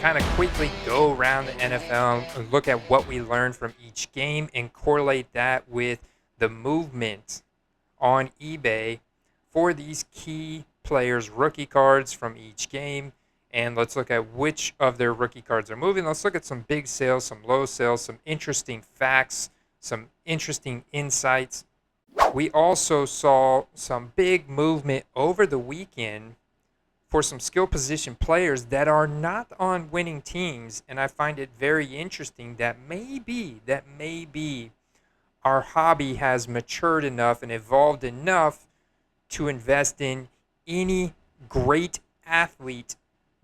kind of quickly go around the NFL and look at what we learned from each game and correlate that with the movement on eBay for these key players' rookie cards from each game. And let's look at which of their rookie cards are moving. Let's look at some big sales, some low sales, some interesting facts, some interesting insights. We also saw some big movement over the weekend for some skill position players that are not on winning teams. And I find it very interesting that maybe our hobby has matured enough and evolved enough to invest in any great athlete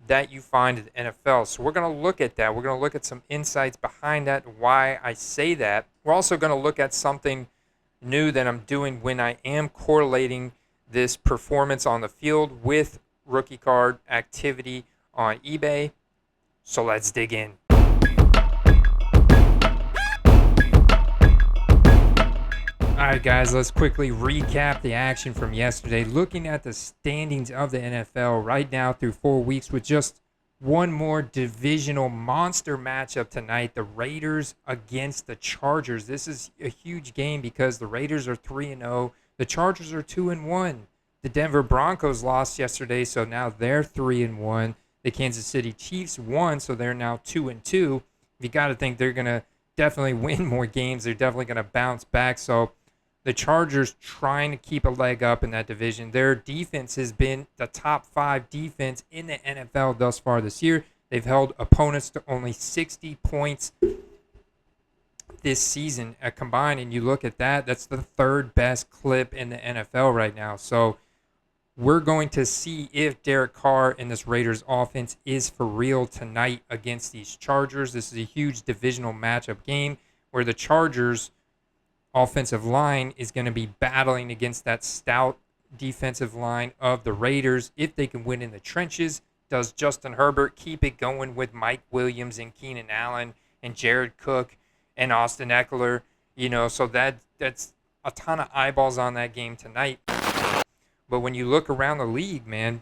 that you find in the NFL. So we're going to look at that. We're going to look at some insights behind that and why I say that. We're also going to look at something new that I'm doing when I am correlating this performance on the field with rookie card activity on eBay. So let's dig in. All right, guys, let's quickly recap the action from yesterday. Looking at the standings of the NFL right now through 4 weeks with just one more divisional monster matchup tonight, the Raiders against the Chargers. This is a huge game because the Raiders are 3-0. The Chargers are 2-1. The Denver Broncos lost yesterday, so now they're 3-1. The Kansas City Chiefs won, so they're now 2-2. You got to think they're going to definitely win more games. They're definitely going to bounce back. So the Chargers trying to keep a leg up in that division. Their defense has been the top 5 defense in the NFL thus far this year. They've held opponents to only 60 points this season combined. And you look at that, that's the 3rd best clip in the NFL right now. So we're going to see if Derek Carr and this Raiders offense is for real tonight against these Chargers. This is a huge divisional matchup game where the Chargers offensive line is going to be battling against that stout defensive line of the Raiders. If they can win in the trenches, does Justin Herbert keep it going with Mike Williams and Keenan Allen and Jared Cook and Austin Eckler? So that's a ton of eyeballs on that game tonight. But when you look around the league, man,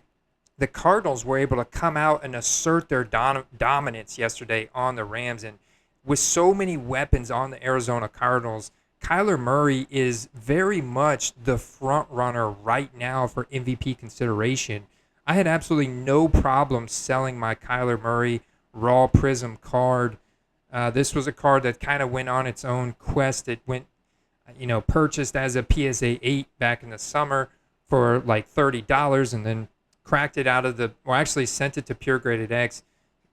the Cardinals were able to come out and assert their dominance yesterday on the Rams. And with so many weapons on the Arizona Cardinals, Kyler Murray is very much the front runner right now for MVP consideration. I had absolutely no problem selling my Kyler Murray Raw Prism card. This was a card that kind of went on its own quest. It went, purchased as a PSA 8 back in the summer for like $30 and then cracked it out of actually sent it to Pure Graded X.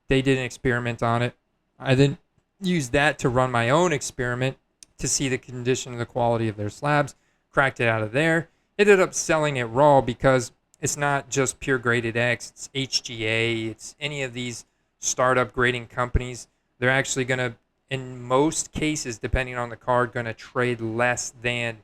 They did an experiment on it. I then used that to run my own experiment to see the condition and the quality of their slabs, cracked it out of there. Ended up selling it raw because it's not just Pure Graded X, it's HGA, it's any of these startup grading companies. They're actually going to, in most cases, depending on the card, going to trade less than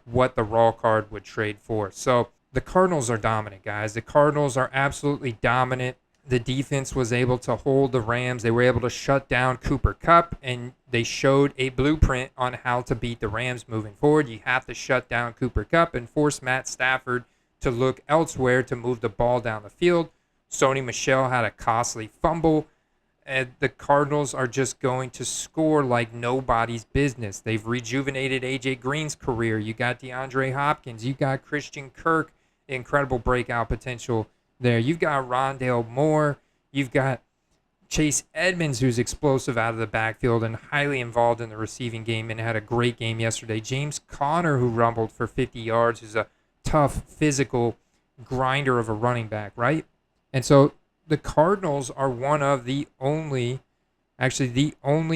what the raw card would trade for. So the Cardinals are dominant, guys. The Cardinals are absolutely dominant. The defense was able to hold the Rams. They were able to shut down Cooper Kupp, and they showed a blueprint on how to beat the Rams moving forward. You have to shut down Cooper Kupp and force Matt Stafford to look elsewhere to move the ball down the field. Sony Michel had a costly fumble, and the Cardinals are just going to score like nobody's business. They've rejuvenated A.J. Green's career. You got DeAndre Hopkins. You got Christian Kirk, incredible breakout potential there. You've got Rondale Moore. You've got Chase Edmonds, who's explosive out of the backfield and highly involved in the receiving game and had a great game yesterday. James Conner, who rumbled for 50 yards, who's a tough, physical grinder of a running back, right? And so the Cardinals are one of the only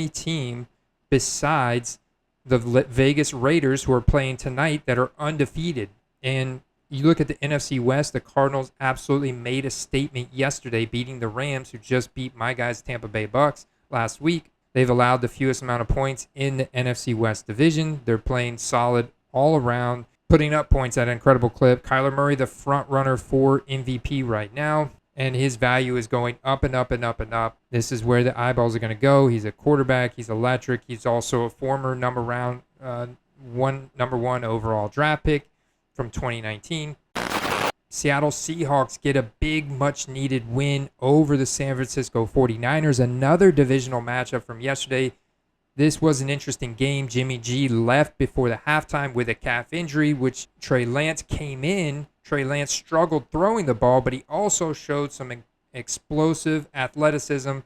team besides the Vegas Raiders who are playing tonight that are undefeated. And you look at the NFC West, the Cardinals absolutely made a statement yesterday, beating the Rams, who just beat my guys, Tampa Bay Bucks, last week. They've allowed the fewest amount of points in the NFC West division. They're playing solid all around, putting up points at an incredible clip. Kyler Murray, the front runner for MVP right now, and his value is going up and up and up and up. This is where the eyeballs are going to go. He's a quarterback. He's electric. He's also a former number one overall draft pick from 2019. Seattle Seahawks get a big, much-needed win over the San Francisco 49ers. Another divisional matchup from yesterday. This was an interesting game. Jimmy G left before the halftime with a calf injury, which Trey Lance came in. Trey Lance struggled throwing the ball, but he also showed some explosive athleticism.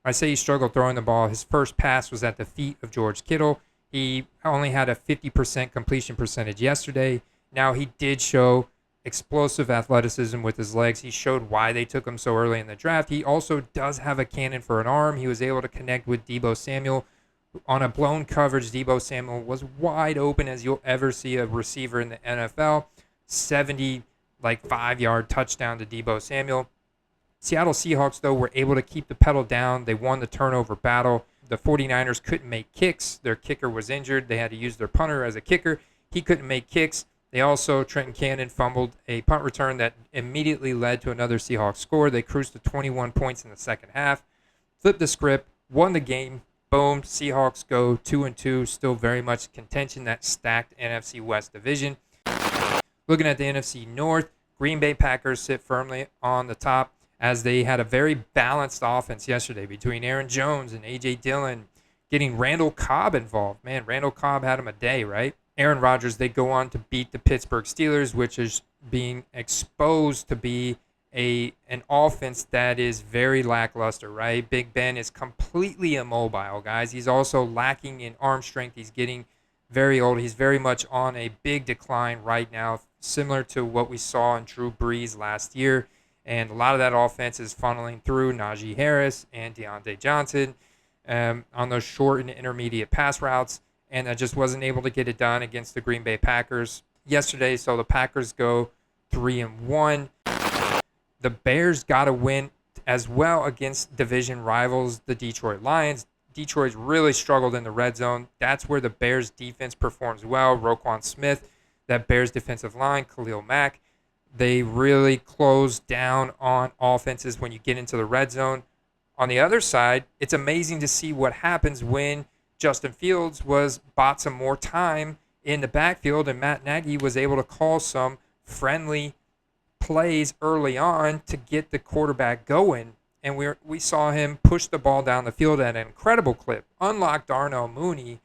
I say he struggled throwing the ball. His first pass was at the feet of George Kittle. He only had a 50% completion percentage yesterday. Now he did show explosive athleticism with his legs. He showed why they took him so early in the draft. He also does have a cannon for an arm. He was able to connect with Deebo Samuel. On a blown coverage, Deebo Samuel was wide open as you'll ever see a receiver in the NFL. 5-yard touchdown to Deebo Samuel. Seattle Seahawks, though, were able to keep the pedal down. They won the turnover battle. The 49ers couldn't make kicks. Their kicker was injured. They had to use their punter as a kicker. He couldn't make kicks. They also, Trenton Cannon fumbled a punt return that immediately led to another Seahawks score. They cruised to 21 points in the second half, flipped the script, won the game. Boom, Seahawks go 2-2, still very much contention, that stacked NFC West division. Looking at the NFC North, Green Bay Packers sit firmly on the top as they had a very balanced offense yesterday between Aaron Jones and A.J. Dillon, getting Randall Cobb involved. Man, Randall Cobb had him a day, right? Aaron Rodgers, they go on to beat the Pittsburgh Steelers, which is being exposed to be an offense that is very lackluster, right? Big Ben is completely immobile, guys. He's also lacking in arm strength. He's getting very old. He's very much on a big decline right now, similar to what we saw in Drew Brees last year. And a lot of that offense is funneling through Najee Harris and Deontay Johnson on those short and intermediate pass routes. And I just wasn't able to get it done against the Green Bay Packers yesterday. So the Packers go 3-1. The Bears got a win as well against division rivals, the Detroit Lions. Detroit's really struggled in the red zone. That's where the Bears defense performs well. Roquan Smith, that Bears defensive line, Khalil Mack, they really close down on offenses when you get into the red zone. On the other side, it's amazing to see what happens when Justin Fields bought some more time in the backfield, and Matt Nagy was able to call some friendly plays early on to get the quarterback going. And we saw him push the ball down the field at an incredible clip. Unlocked Darnell Mooney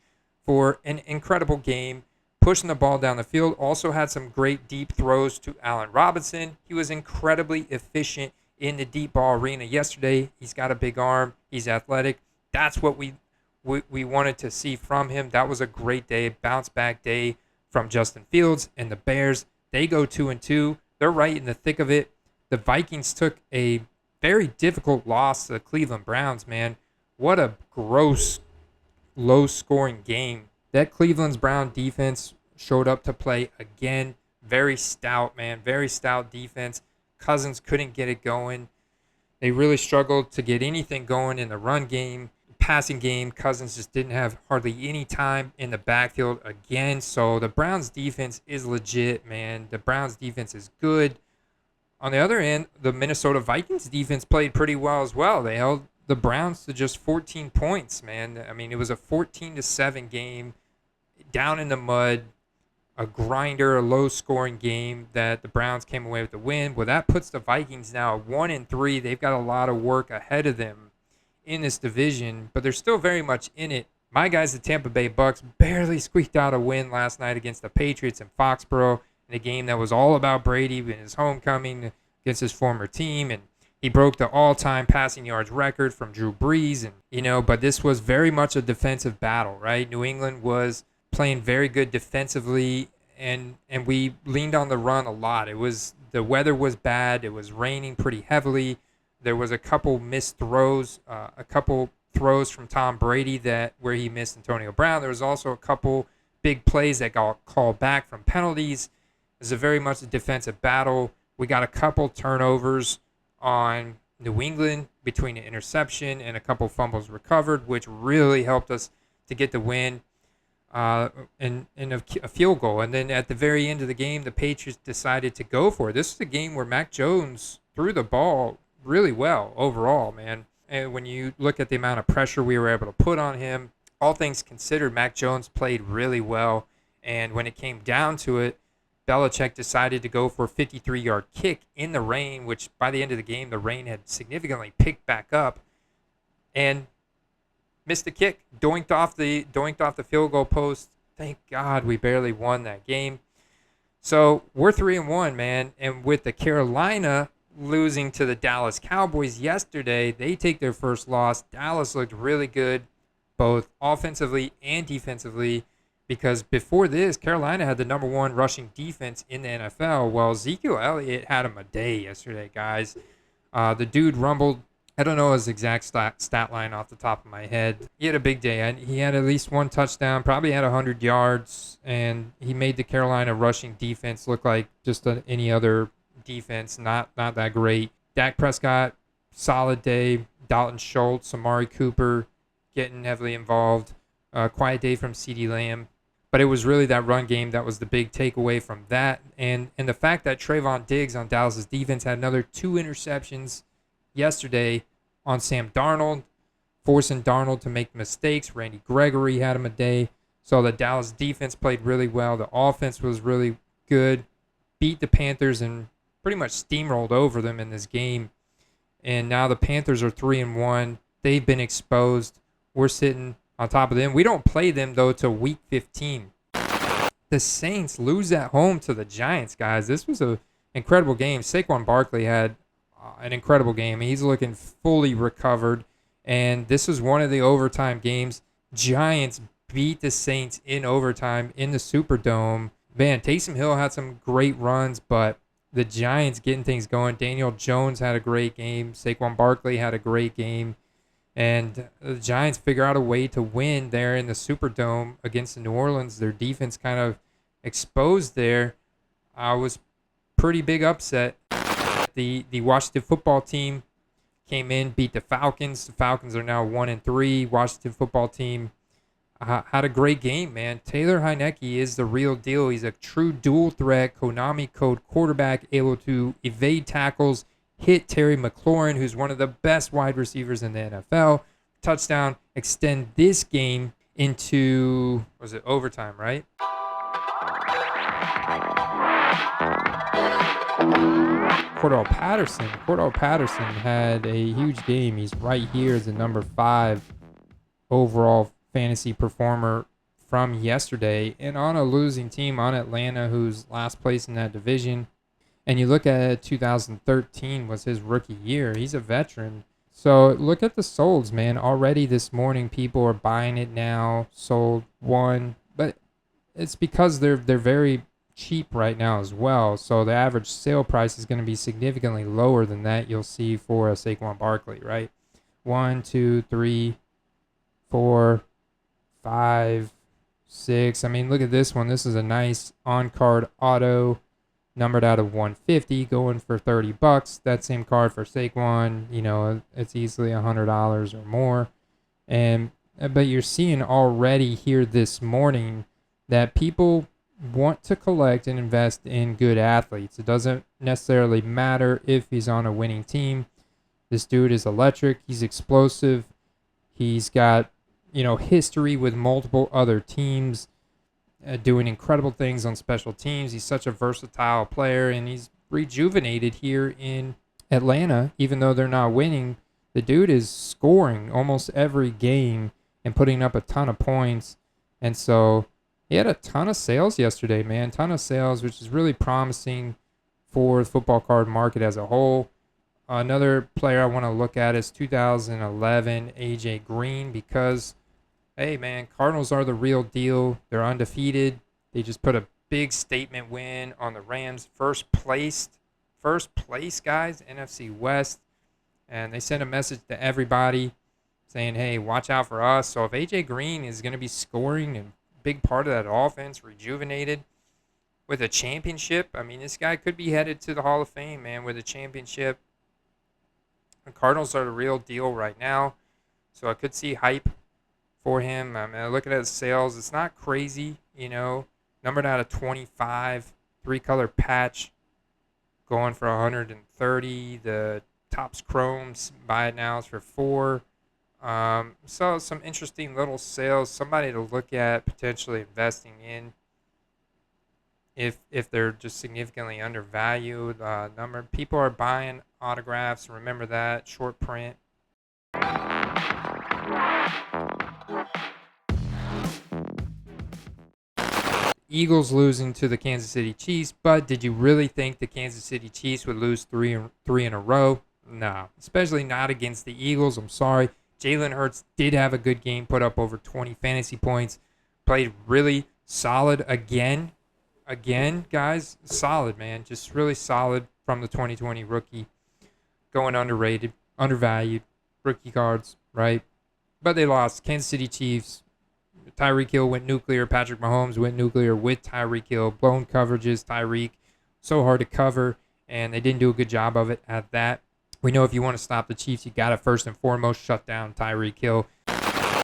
for an incredible game, pushing the ball down the field. Also had some great deep throws to Allen Robinson. He was incredibly efficient in the deep ball arena yesterday. He's got a big arm. He's athletic. That's what we wanted to see from him. That was a great day, bounce back day from Justin Fields. And the Bears, they go 2-2. They're right in the thick of it. The Vikings took a very difficult loss to the Cleveland Browns, man. What a gross, low-scoring game. That Cleveland's Brown defense showed up to play again. Very stout, man. Very stout defense. Cousins couldn't get it going. They really struggled to get anything going in the run game. Passing game, Cousins just didn't have hardly any time in the backfield again. So the Browns defense is legit, man. The Browns defense is good. On the other end, the Minnesota Vikings defense played pretty well as well. They held the Browns to just 14 points, man. I mean, it was a 14-7 game, down in the mud, a grinder, a low-scoring game that the Browns came away with the win. Well, that puts the Vikings now at 1-3. They've got a lot of work ahead of them in this division, but they're still very much in it. My guys, the Tampa Bay Bucks, barely squeaked out a win last night against the Patriots in Foxborough in a game that was all about Brady and his homecoming against his former team, and he broke the all-time passing yards record from Drew Brees, and but this was very much a defensive battle, right? New England was playing very good defensively, and we leaned on the run a lot. The weather was bad. It was raining pretty heavily. There was a couple missed throws, a couple throws from Tom Brady where he missed Antonio Brown. There was also a couple big plays that got called back from penalties. It was very much a defensive battle. We got a couple turnovers on New England between an interception and a couple fumbles recovered, which really helped us to get the win and a field goal. And then at the very end of the game, the Patriots decided to go for it. This is a game where Mac Jones threw the ball really well overall, man. And when you look at the amount of pressure we were able to put on him, all things considered, Mac Jones played really well. And when it came down to it, Belichick decided to go for a 53-yard kick in the rain, which by the end of the game, the rain had significantly picked back up, and missed the kick, doinked off the field goal post. Thank God we barely won that game. So we're 3-1, man. And with the Carolina losing to the Dallas Cowboys yesterday, they take their first loss. Dallas looked really good, both offensively and defensively, because before this, Carolina had the number 1 rushing defense in the NFL. Well, Ezekiel Elliott had him a day yesterday, guys. The dude rumbled. I don't know his exact stat line off the top of my head. He had a big day. And he had at least 1 touchdown, probably had 100 yards, and he made the Carolina rushing defense look like just any other defense, not that great. Dak Prescott, solid day. Dalton Schultz, Amari Cooper getting heavily involved. Quiet day from CeeDee Lamb. But it was really that run game that was the big takeaway from that. And the fact that Trayvon Diggs on Dallas' defense had another 2 interceptions yesterday on Sam Darnold, forcing Darnold to make mistakes. Randy Gregory had him a day. So the Dallas defense played really well. The offense was really good. Beat the Panthers and pretty much steamrolled over them in this game. And now the Panthers are 3-1. They've been exposed. We're sitting on top of them. We don't play them, though, till week 15. The Saints lose at home to the Giants, guys. This was an incredible game. Saquon Barkley had an incredible game. He's looking fully recovered, and this was one of the overtime games. Giants beat the Saints in overtime in the Superdome. Man, Taysom Hill had some great runs, but the Giants getting things going. Daniel Jones had a great game. Saquon Barkley had a great game. And the Giants figure out a way to win there in the Superdome against the New Orleans. Their defense kind of exposed there. Was pretty big upset. The Washington football team came in, beat the Falcons. The Falcons are now 1-3. Washington football team had a great game, man. Taylor Heinicke is the real deal. He's a true dual threat, Konami code quarterback, able to evade tackles, hit Terry McLaurin, who's one of the best wide receivers in the NFL. Touchdown, extend this game into, was it overtime, right? Cordell Patterson had a huge game. He's right here as the number 5 overall fantasy performer from yesterday. And on a losing team, on Atlanta, who's last place in that division. And you look at 2013 was his rookie year. He's a veteran. So look at the solds, man. Already this morning, people are buying it now. Sold 1. But it's because they're very cheap right now as well. So the average sale price is going to be significantly lower than that you'll see for a Saquon Barkley, right? 1, 2, 3, 4, 5, 6. I mean, look at this one. This is a nice on-card auto, numbered out of 150, going for $30. That same card for Saquon, you know, it's easily $100 or more. But you're seeing already here this morning that people want to collect and invest in good athletes. It doesn't necessarily matter if he's on a winning team. This dude is electric. He's explosive. He's got, you know, history with multiple other teams, doing incredible things on special teams. He's such a versatile player, and he's rejuvenated here in Atlanta. Even though they're not winning, the dude is scoring almost every game and putting up a ton of points. And so he had a ton of sales yesterday, man. Ton of sales, which is really promising for the football card market as a whole. Another player I want to look at is 2011 AJ Green, because, hey, man, Cardinals are the real deal. They're undefeated. They just put a big statement win on the Rams. First place, guys, NFC West. And they sent a message to everybody saying, hey, watch out for us. So if AJ Green is going to be scoring and big part of that offense, rejuvenated with a championship, I mean, this guy could be headed to the Hall of Fame, man, with a championship. The Cardinals are the real deal right now. So I could see hype for him. I mean, looking at his sales, it's not crazy, you know. Numbered out of 25, 3-color patch, going for 130. The Topps Chromes, buy it now, is for 4. So some interesting little sales. Somebody to look at potentially investing in if they're just significantly undervalued. People are buying autographs. Remember that short print. Eagles losing to the Kansas City Chiefs, but did you really think the Kansas City Chiefs would lose three in a row? No, especially not against the Eagles. I'm sorry. Jalen Hurts did have a good game, put up over 20 fantasy points, played really solid again. Again, guys, solid, man. Just really solid from the 2020 rookie. Going underrated, undervalued, rookie cards, right? But they lost. Kansas City Chiefs. Tyreek Hill went nuclear. Patrick Mahomes went nuclear with Tyreek Hill. Blown coverages. Tyreek, so hard to cover, and they didn't do a good job of it at that. We know if you want to stop the Chiefs, you got to first and foremost shut down Tyreek Hill.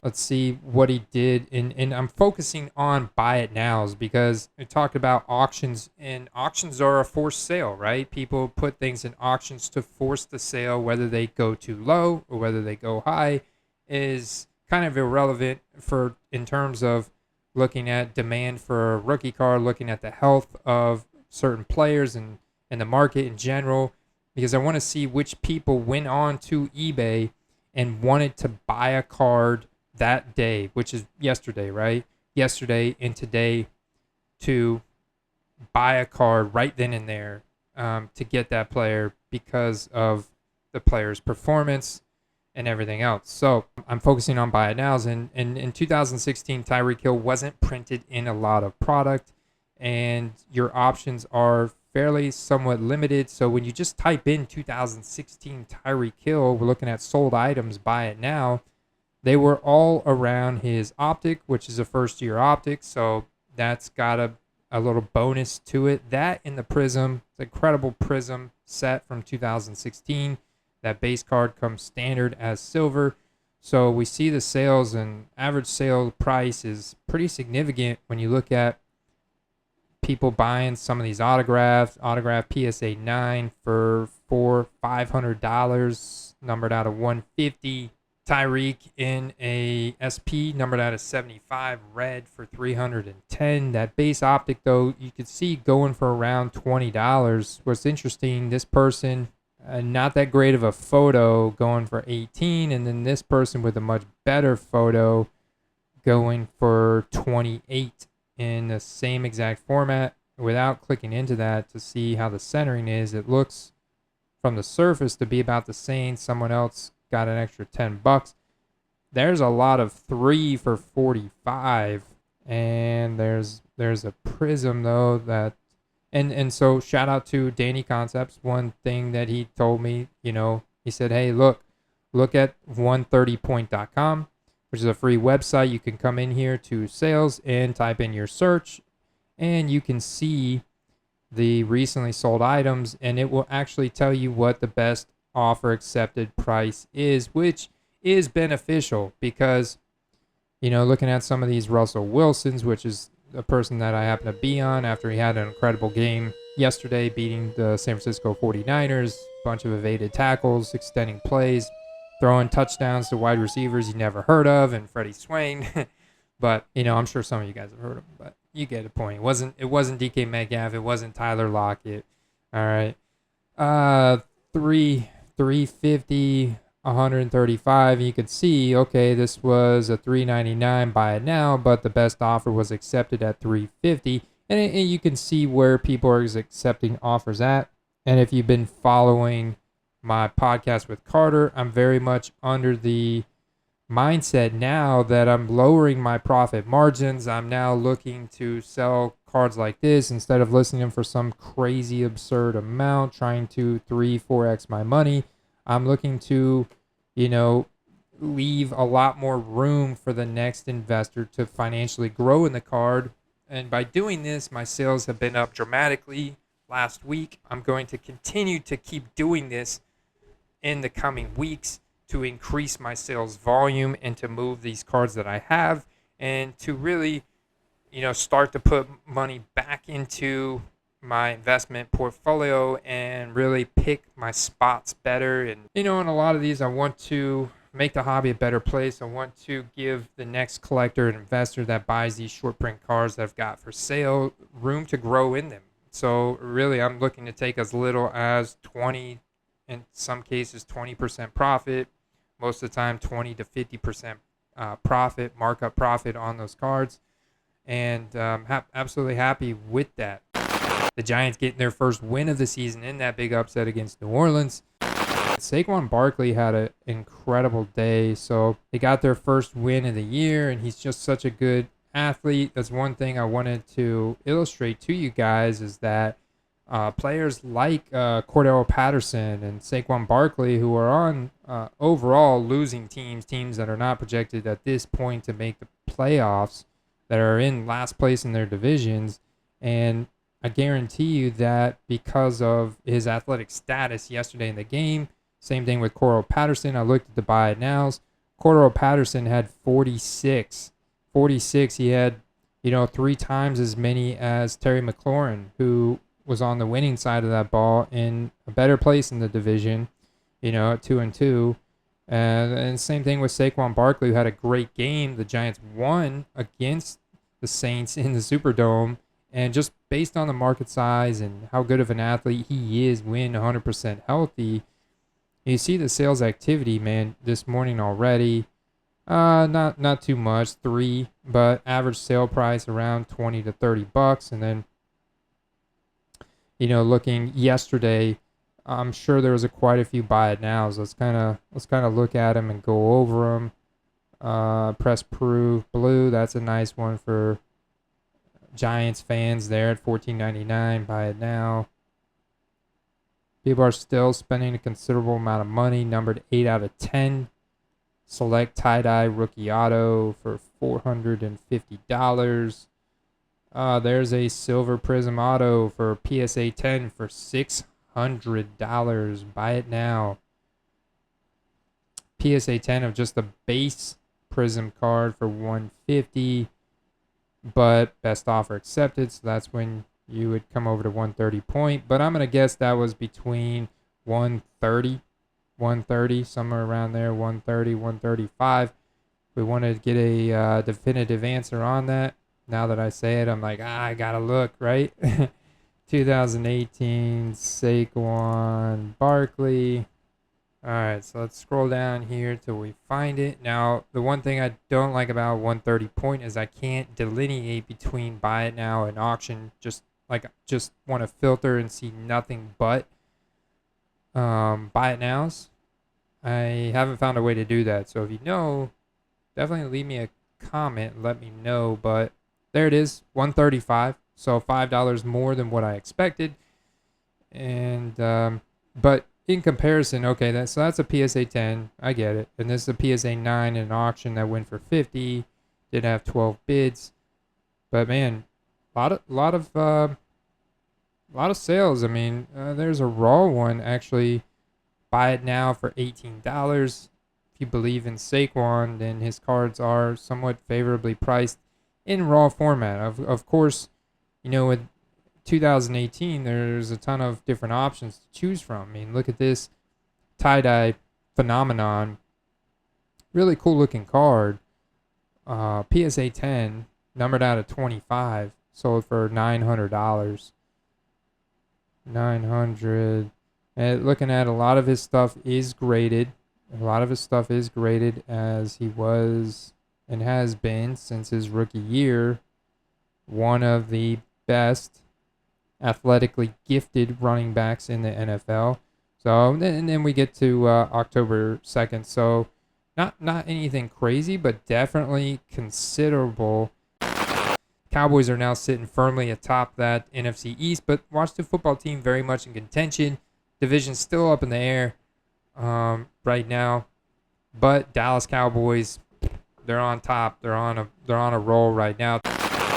Let's see what he did. And I'm focusing on buy it nows because we talked about auctions, and auctions are a forced sale, right? People put things in auctions to force the sale. Whether they go too low or whether they go high is kind of irrelevant in terms of looking at demand for a rookie card, looking at the health of certain players and the market in general, because I want to see which people went on to eBay and wanted to buy a card that day, which is yesterday, right? Yesterday and today, to buy a card right then and there to get that player because of the player's performance and everything else. So I'm focusing on buy it nows. And in 2016, Tyreek Hill wasn't printed in a lot of product, and your options are fairly somewhat limited. So when you just type in 2016 Tyreek Hill, we're looking at sold items, buy it now. They were all around his optic, which is a first-year optic, so that's got a little bonus to it. That in the Prism, it's an incredible Prism set from 2016. That base card comes standard as silver. So we see the sales, and average sale price is pretty significant when you look at people buying some of these autograph PSA 9 for $500, numbered out of 150. Tyreek in a SP numbered out of 75, red for 310. That base optic, though, you could see going for around $20. What's interesting, this person, not that great of a photo, going for 18, and then this person with a much better photo going for 28 in the same exact format. Without clicking into that to see how the centering is, it looks from the surface to be about the same. Someone else got an extra $10. There's a lot of 3 for 45, and there's a Prism though that, and so shout out to Danny Concepts. One thing that he told me, he said, hey, look at 130point.com, which is a free website. You can come in here to sales and type in your search, and you can see the recently sold items, and it will actually tell you what the best offer accepted price is, which is beneficial because, looking at some of these Russell Wilsons, which is a person that I happen to be on after he had an incredible game yesterday, beating the San Francisco 49ers, bunch of evaded tackles, extending plays, throwing touchdowns to wide receivers you never heard of, and Freddie Swain. But, I'm sure some of you guys have heard of him, but you get the point. It wasn't DK Metcalf. It wasn't Tyler Lockett. All right. 350, 135. You could see, okay, this was a $399 buy it now, but the best offer was accepted at $350. And you can see where people are accepting offers at. And if you've been following my podcast with Carter, I'm very much under the mindset now that I'm lowering my profit margins. I'm now looking to sell cards like this instead of listing them for some crazy absurd amount, trying to 3-4x my money. I'm looking to, leave a lot more room for the next investor to financially grow in the card. And by doing this, my sales have been up dramatically last week. I'm going to continue to keep doing this in the coming weeks to increase my sales volume and to move these cards that I have and to really, start to put money back into my investment portfolio and really pick my spots better. And, in a lot of these, I want to make the hobby a better place. I want to give the next collector and investor that buys these short print cards that I've got for sale room to grow in them. So really, I'm looking to take as little as 20, in some cases 20% profit, most of the time 20 to 50% profit, markup profit on those cards, and absolutely happy with that. The Giants getting their first win of the season in that big upset against New Orleans. Saquon Barkley had an incredible day, so they got their first win of the year, and he's just such a good athlete. That's one thing I wanted to illustrate to you guys, is that players like Cordell Patterson and Saquon Barkley, who are on overall losing teams that are not projected at this point to make the playoffs, that are in last place in their divisions, and I guarantee you that because of his athletic status yesterday in the game, same thing with Cordell Patterson. I looked at the buy it nows. Cordell Patterson had 46. 46. He had, 3 times as many as Terry McLaurin, who was on the winning side of that ball in a better place in the division, at 2-2. And same thing with Saquon Barkley, who had a great game. The Giants won against the Saints in the Superdome. And just based on the market size and how good of an athlete he is when 100% healthy, you see the sales activity, man, this morning already. Not too much, 3, but average sale price around 20 to 30 bucks. And then, looking yesterday, I'm sure there was quite a few buy it nows. Let's kind of look at them and go over them. Press proof blue. That's a nice one for Giants fans there at $14.99. Buy it now. People are still spending a considerable amount of money. Numbered 8 out of 10. Select tie-dye rookie auto for $450. There's a silver prism auto for PSA 10 for $600. Buy it now. PSA 10 of just the base prism card for $150. But best offer accepted, so that's when you would come over to 130 point. But I'm going to guess that was between 130, somewhere around there, 130, 135. We wanted to get a definitive answer on that. Now that I say it, I'm like, I got to look, right? 2018 Saquon Barkley. All right, so let's scroll down here till we find it. Now, the one thing I don't like about 130 point is I can't delineate between buy it now and auction. Just want to filter and see nothing but buy it nows. I haven't found a way to do that. So if you know, definitely leave me a comment and let me know. But there it is, 135. So $5 more than what I expected. And but in comparison, okay, so that's a PSA 10. I get it. And this is a PSA 9 in an auction that went for 50. Did have 12 bids. But man, a lot of sales. I mean, there's a raw one actually. Buy it now for $18. If you believe in Saquon, then his cards are somewhat favorably priced in raw format. Of course, with 2018, there's a ton of different options to choose from. I mean, look at this tie-dye phenomenon. Really cool looking card. PSA 10, numbered out of 25, sold for $900. $900. And looking at a lot of his stuff is graded. As he was and has been since his rookie year one of the best athletically gifted running backs in the NFL. So, and then we get to October 2nd. So, not anything crazy, but definitely considerable. Cowboys are now sitting firmly atop that NFC East, but Washington football team very much in contention. Division still up in the air right now, but Dallas Cowboys, they're on top. They're on a roll right now.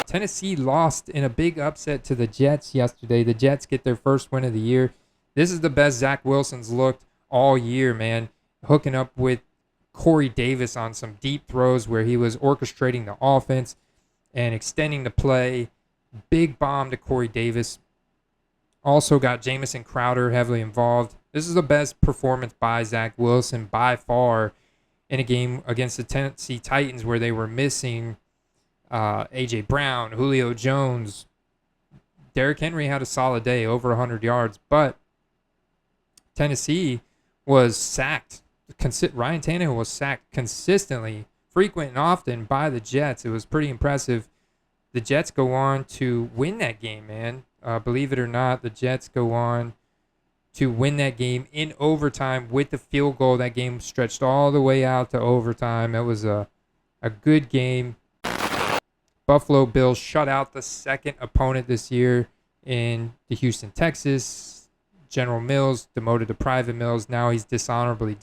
Tennessee lost in a big upset to the Jets yesterday. The Jets get their first win of the year. This is the best Zach Wilson's looked all year, man. Hooking up with Corey Davis on some deep throws where he was orchestrating the offense and extending the play. Big bomb to Corey Davis. Also got Jamison Crowder heavily involved. This is the best performance by Zach Wilson by far in a game against the Tennessee Titans where they were missing A.J. Brown, Julio Jones. Derrick Henry had a solid day, over 100 yards, but Tennessee was sacked. Ryan Tannehill was sacked consistently, frequent and often by the Jets. It was pretty impressive. The Jets go on to win that game, man. Believe it or not, the Jets go on to win that game in overtime with the field goal. That game stretched all the way out to overtime. It was a good game. Buffalo Bills shut out the second opponent this year in the Houston Texans. General Mills demoted to Private Mills. Now he's dishonorably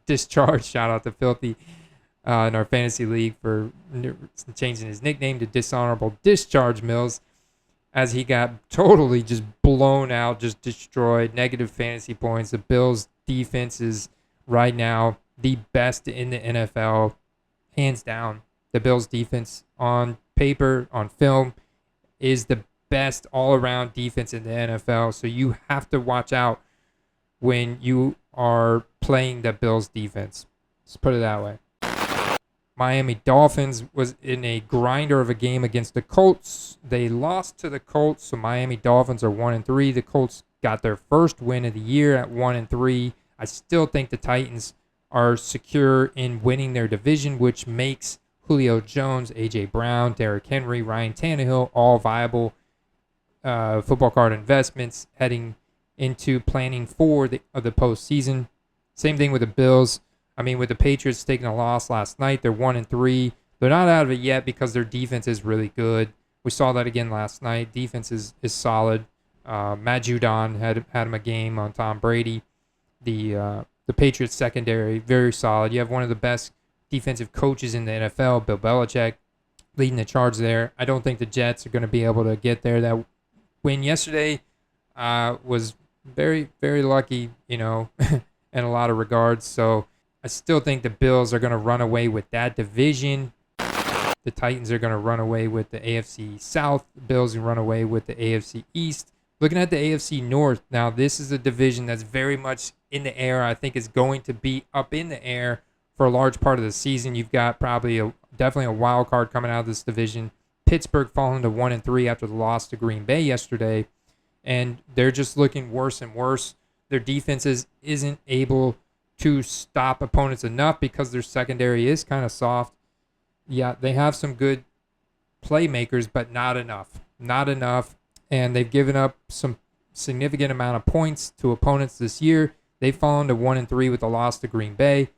discharged. Shout out to Filthy in our fantasy league for changing his nickname to Dishonorable Discharge Mills, as he got totally just blown out, just destroyed, negative fantasy points. The Bills' defense is right now the best in the NFL, hands down. The Bills' defense on paper, on film, is the best all-around defense in the NFL. So you have to watch out when you are playing the Bills' defense. Let's put it that way. Miami Dolphins was in a grinder of a game against the Colts. They lost to the Colts, so Miami Dolphins are 1-3. The Colts got their first win of the year at 1-3. I still think the Titans are secure in winning their division, which makes Julio Jones, A.J. Brown, Derrick Henry, Ryan Tannehill all viable football card investments heading into planning for the postseason. Same thing with the Bills. I mean, with the Patriots taking a loss last night, they're 1-3. They're not out of it yet because their defense is really good. We saw that again last night. Defense is solid. Matt Judon had him a game on Tom Brady. The Patriots secondary, very solid. You have one of the best defensive coaches in the NFL, Bill Belichick, leading the charge there. I don't think the Jets are going to be able to get there. That win yesterday was very, very lucky, in a lot of regards. So I still think the Bills are going to run away with that division. The Titans are going to run away with the AFC South. The Bills are going to run away with the AFC East. Looking at the AFC North, now this is a division that's very much in the air. I think is going to be up in the air for a large part of the season. You've got probably definitely a wild card coming out of this division. Pittsburgh falling to 1-3 after the loss to Green Bay yesterday, and they're just looking worse and worse. Their defenses isn't able to stop opponents enough because their secondary is kind of soft. Yeah, they have some good playmakers, but not enough. Not enough. And they've given up some significant amount of points to opponents this year. They've fallen to 1-3 with the loss to Green Bay.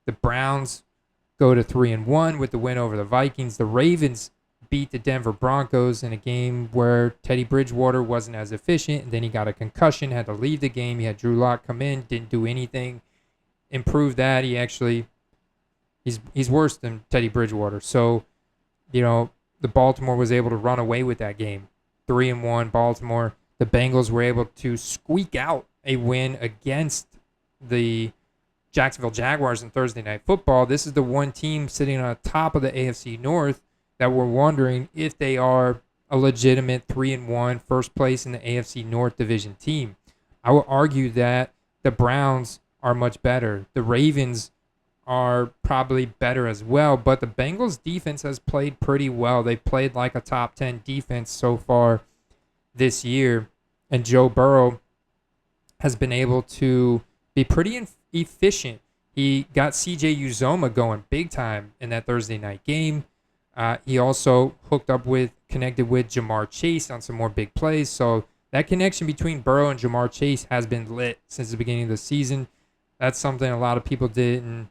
The Browns go to 3-1 with the win over the Vikings. The Ravens beat the Denver Broncos in a game where Teddy Bridgewater wasn't as efficient, and then he got a concussion, had to leave the game. He had Drew Lock come in, didn't do anything. Improve that. He's worse than Teddy Bridgewater. So, the Baltimore was able to run away with that game. 3-1 Baltimore. The Bengals were able to squeak out a win against the Jacksonville Jaguars in Thursday Night Football. This is the one team sitting on top of the AFC North that we're wondering if they are a legitimate 3-1 first place in the AFC North division team. I will argue that the Browns are much better. The Ravens are probably better as well, but the Bengals defense has played pretty well. They played like a top 10 defense so far this year, and Joe Burrow has been able to be pretty efficient. He got CJ Uzoma going big time in that Thursday night game. He also connected with Jamar Chase on some more big plays. So that connection between Burrow and Jamar Chase has been lit since the beginning of the season. That's something a lot of people didn't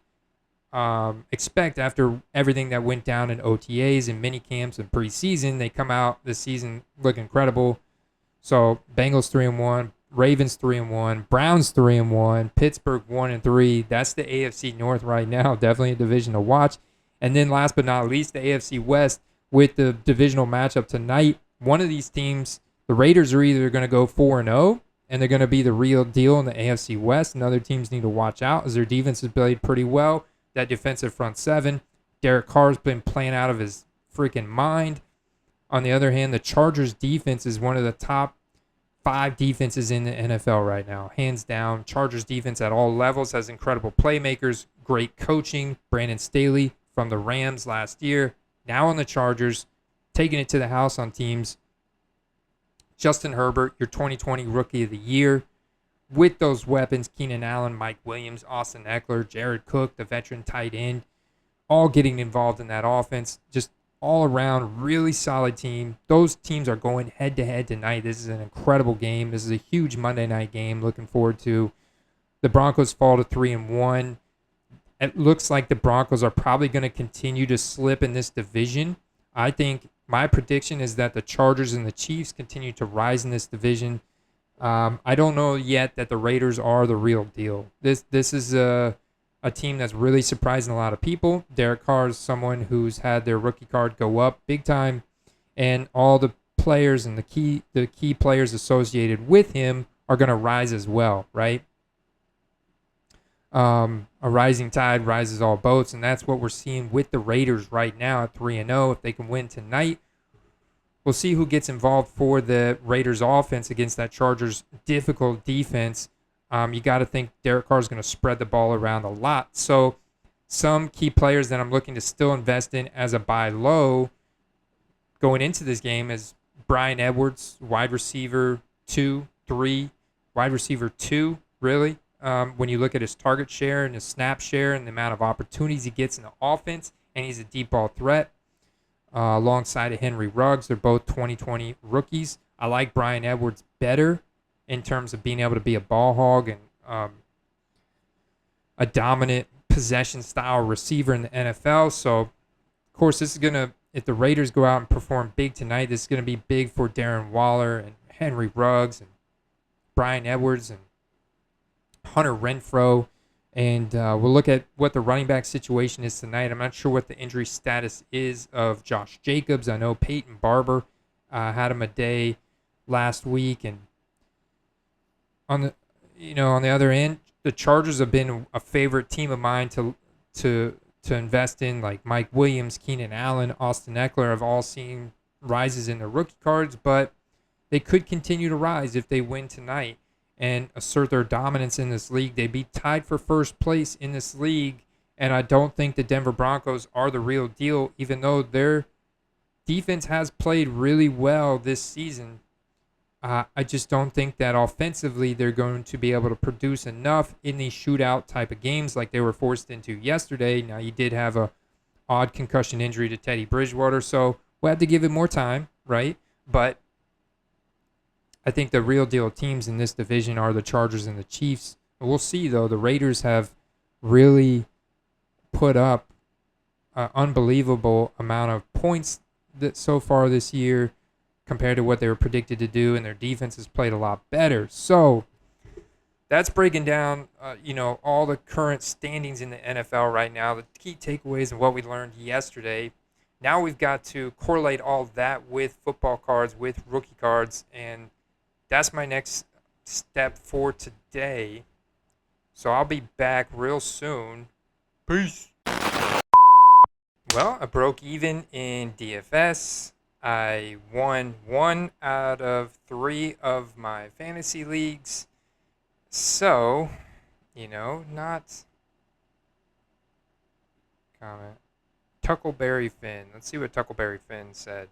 expect after everything that went down in OTAs and mini camps and preseason. They come out this season look incredible. So Bengals 3-1, Ravens 3-1, Browns 3-1, Pittsburgh 1-3. That's the AFC North right now. Definitely a division to watch. And then last but not least, the AFC West with the divisional matchup tonight. One of these teams, the Raiders, are either going to go 4-0 and they're going to be the real deal in the AFC West, and other teams need to watch out as their defense has played pretty well. That defensive front seven, Derek Carr's been playing out of his freaking mind. On the other hand, the Chargers defense is one of the top 5 defenses in the NFL right now, hands down. Chargers defense at all levels has incredible playmakers, great coaching. Brandon Staley from the Rams last year, now on the Chargers, taking it to the house on teams. Justin Herbert, your 2020 Rookie of the Year. With those weapons, Keenan Allen, Mike Williams, Austin Eckler, Jared Cook, the veteran tight end, all getting involved in that offense. Just all around, really solid team. Those teams are going head-to-head tonight. This is an incredible game. This is a huge Monday night game. Looking forward to. The Broncos fall to 3-1. It looks like the Broncos are probably going to continue to slip in this division. I think my prediction is that the Chargers and the Chiefs continue to rise in this division. I don't know yet that the Raiders are the real deal. This is a team that's really surprising a lot of people. Derek Carr is someone who's had their rookie card go up big time, and all the players and the key players associated with him are going to rise as well, right? A rising tide rises all boats, and that's what we're seeing with the Raiders right now at 3-0. If they can win tonight, we'll see who gets involved for the Raiders offense against that Chargers difficult defense. You got to think Derek Carr is going to spread the ball around a lot. So some key players that I'm looking to still invest in as a buy low going into this game is Bryan Edwards, wide receiver 2, 3, wide receiver 2, really. When you look at his target share and his snap share and the amount of opportunities he gets in the offense, and he's a deep ball threat alongside of Henry Ruggs. They're both 2020 rookies. I like Bryan Edwards better in terms of being able to be a ball hog and a dominant possession-style receiver in the NFL. So, of course, this is going to, if the Raiders go out and perform big tonight, this is going to be big for Darren Waller and Henry Ruggs and Bryan Edwards and Hunter Renfrow, and we'll look at what the running back situation is tonight. I'm not sure what the injury status is of Josh Jacobs. I know Peyton Barber had him a day last week, and on the other end, the Chargers have been a favorite team of mine to invest in. Like Mike Williams, Keenan Allen, Austin Eckler have all seen rises in their rookie cards, but they could continue to rise if they win tonight and assert their dominance in this league. They'd be tied for first place in this league, and I don't think the Denver Broncos are the real deal, even though their defense has played really well this season. I just don't think that offensively they're going to be able to produce enough in these shootout type of games like they were forced into yesterday. Now, you did have a odd concussion injury to Teddy Bridgewater, so we'll have to give it more time, right? But I think the real deal teams in this division are the Chargers and the Chiefs. We'll see, though. The Raiders have really put up an unbelievable amount of points so far this year compared to what they were predicted to do, and their defense has played a lot better. So that's breaking down, all the current standings in the NFL right now, the key takeaways and what we learned yesterday. Now we've got to correlate all that with football cards, with rookie cards, and that's my next step for today. So I'll be back real soon. Peace. Well, I broke even in DFS. I won 1 out of 3 of my fantasy leagues. So, not comment. Tuckleberry Finn. Let's see what Tuckleberry Finn said.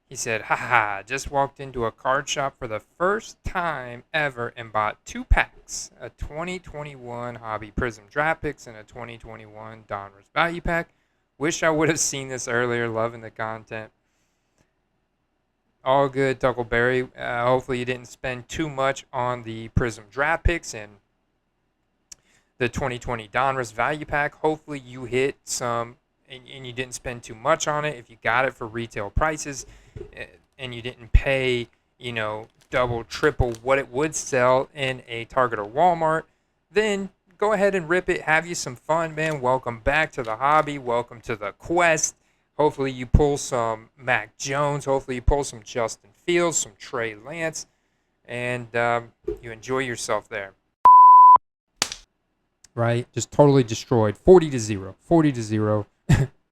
He said, haha, just walked into a card shop for the first time ever and bought 2 packs, a 2021 Hobby Prism Draft Picks and a 2021 Donruss Value Pack. Wish I would have seen this earlier, loving the content. All good, Tuckleberry. Hopefully you didn't spend too much on the Prism Draft Picks and the 2020 Donruss Value Pack. Hopefully you hit some and you didn't spend too much on it. If you got it for retail prices and you didn't pay, double, triple what it would sell in a Target or Walmart, then go ahead and rip it. Have you some fun, man. Welcome back to the hobby. Welcome to the quest. Hopefully you pull some Mac Jones. Hopefully you pull some Justin Fields, some Trey Lance, and you enjoy yourself there. Right? Just totally destroyed. 40-0. 40-0.